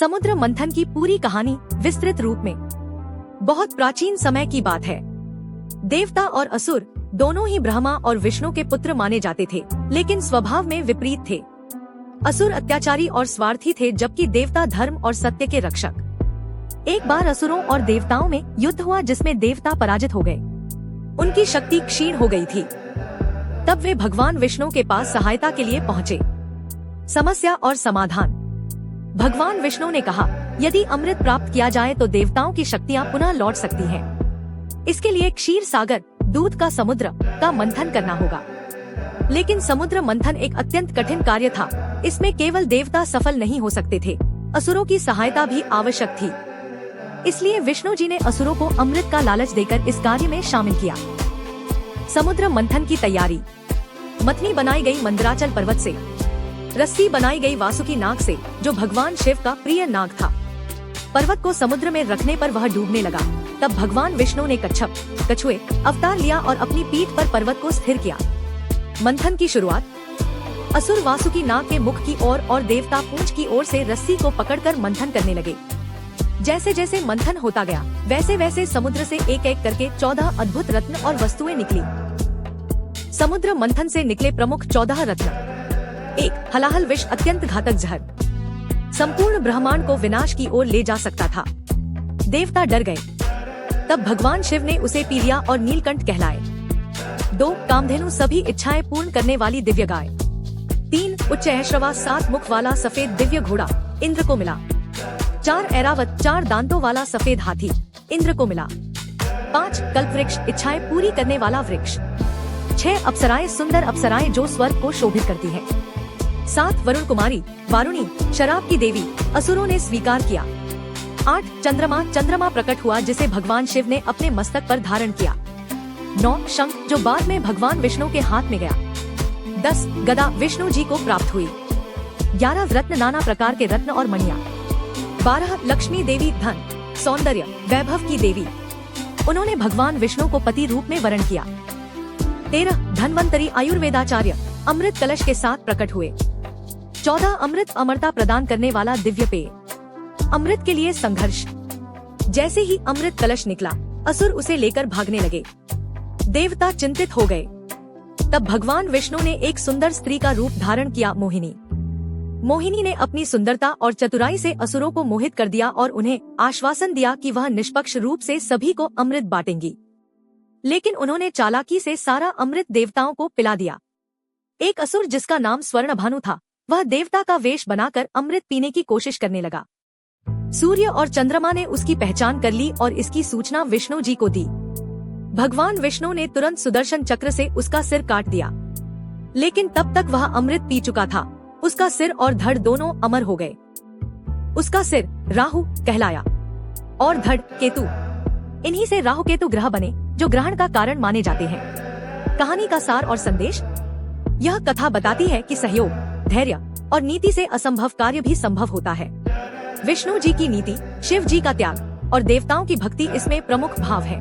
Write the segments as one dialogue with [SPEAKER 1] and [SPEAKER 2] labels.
[SPEAKER 1] समुद्र मंथन की पूरी कहानी विस्तृत रूप में बहुत प्राचीन समय की बात है। देवता और असुर दोनों ही ब्रह्मा और विष्णु के पुत्र माने जाते थे, लेकिन स्वभाव में विपरीत थे। असुर अत्याचारी और स्वार्थी थे, जबकि देवता धर्म और सत्य के रक्षक। एक बार असुरों और देवताओं में युद्ध हुआ, जिसमें देवता पराजित हो गए। उनकी शक्ति क्षीण हो गई थी। तब वे भगवान विष्णु के पास सहायता के लिए पहुँचे। समस्या और समाधान। भगवान विष्णु ने कहा, यदि अमृत प्राप्त किया जाए तो देवताओं की शक्तियाँ पुनः लौट सकती हैं। इसके लिए क्षीर सागर, दूध का समुद्र का मंथन करना होगा। लेकिन समुद्र मंथन एक अत्यंत कठिन कार्य था। इसमें केवल देवता सफल नहीं हो सकते थे, असुरों की सहायता भी आवश्यक थी। इसलिए विष्णु जी ने असुरों को अमृत का लालच देकर इस कार्य में शामिल किया। समुद्र मंथन की तैयारी। मथनी बनाई गई मंदराचल पर्वत से, रस्सी बनाई गई वासुकी नाग से, जो भगवान शिव का प्रिय नाग था। पर्वत को समुद्र में रखने पर वह डूबने लगा। तब भगवान विष्णु ने कच्छप, कछुए अवतार लिया और अपनी पीठ पर पर्वत को स्थिर किया। मंथन की शुरुआत। असुर वासुकी नाग के मुख की ओर और देवता पूंछ की ओर से रस्सी को पकड़कर मंथन करने लगे। जैसे जैसे मंथन होता गया, वैसे वैसे समुद्र से एक एक करके 14 अद्भुत रत्न और वस्तुएं निकली। समुद्र मंथन से निकले प्रमुख 14 रत्न। 1. हलाहल विष, अत्यंत घातक जहर, संपूर्ण ब्रह्मांड को विनाश की ओर ले जा सकता था। देवता डर गए। तब भगवान शिव ने उसे पी लिया और नीलकंठ कहलाए। 2. कामधेनु, सभी इच्छाएं पूर्ण करने वाली दिव्य गाय। 3. उच्च ऐश्रवा, 7 मुख वाला सफेद दिव्य घोड़ा, इंद्र को मिला। 4. ऐरावत, 4 दांतों वाला सफेद हाथी, इंद्र को मिला। 5. कल्पवृक्ष, इच्छाएं पूरी करने वाला वृक्ष। 6. अप्सराएं, सुंदर अप्सराएं जो स्वर्ग को शोभित करती है। 7. वरुण कुमारी, वारुणी, शराब की देवी, असुरों ने स्वीकार किया। 8. चंद्रमा, चंद्रमा प्रकट हुआ जिसे भगवान शिव ने अपने मस्तक पर धारण किया। 9. शंख, जो बाद में भगवान विष्णु के हाथ में गया। 10. गदा, विष्णु जी को प्राप्त हुई। 11. रत्न, नाना प्रकार के रत्न और मणियां। 12. लक्ष्मी देवी, धन, सौंदर्य, वैभव की देवी। उन्होंने भगवान विष्णु को पति रूप में वरण किया। 13. धन्वंतरी, आयुर्वेदाचार्य, अमृत कलश के साथ प्रकट हुए। 14. अमृत, अमरता प्रदान करने वाला दिव्य पेय। अमृत के लिए संघर्ष। जैसे ही अमृत कलश निकला, असुर उसे लेकर भागने लगे। देवता चिंतित हो गए। तब भगवान विष्णु ने एक सुंदर स्त्री का रूप धारण किया, मोहिनी। मोहिनी ने अपनी सुंदरता और चतुराई से असुरों को मोहित कर दिया और उन्हें आश्वासन दिया कि वह निष्पक्ष रूप से सभी को अमृत बांटेंगी। लेकिन उन्होंने चालाकी से सारा अमृत देवताओं को पिला दिया। एक असुर जिसका नाम स्वर्णभानु था, वह देवता का वेश बनाकर अमृत पीने की कोशिश करने लगा। सूर्य और चंद्रमा ने उसकी पहचान कर ली और इसकी सूचना विष्णु जी को दी। भगवान विष्णु ने तुरंत सुदर्शन चक्र से उसका सिर काट दिया। लेकिन तब तक वह अमृत पी चुका था। उसका सिर और धड़ दोनों अमर हो गए। उसका सिर राहु कहलाया और धड़ केतु। इन्हीं से राहु केतु ग्रह बने, जो ग्रहण का कारण माने जाते हैं। कहानी का सार और संदेश। यह कथा बताती है कि सहयोग, धैर्य और नीति से असंभव कार्य भी संभव होता है। विष्णु जी की नीति, शिव जी का त्याग और देवताओं की भक्ति इसमें प्रमुख भाव है।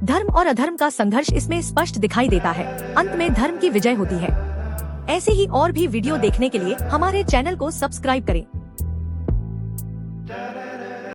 [SPEAKER 1] धर्म और अधर्म का संघर्ष इसमें स्पष्ट दिखाई देता है। अंत में धर्म की विजय होती है। ऐसे ही और भी वीडियो देखने के लिए हमारे चैनल को सब्सक्राइब करें।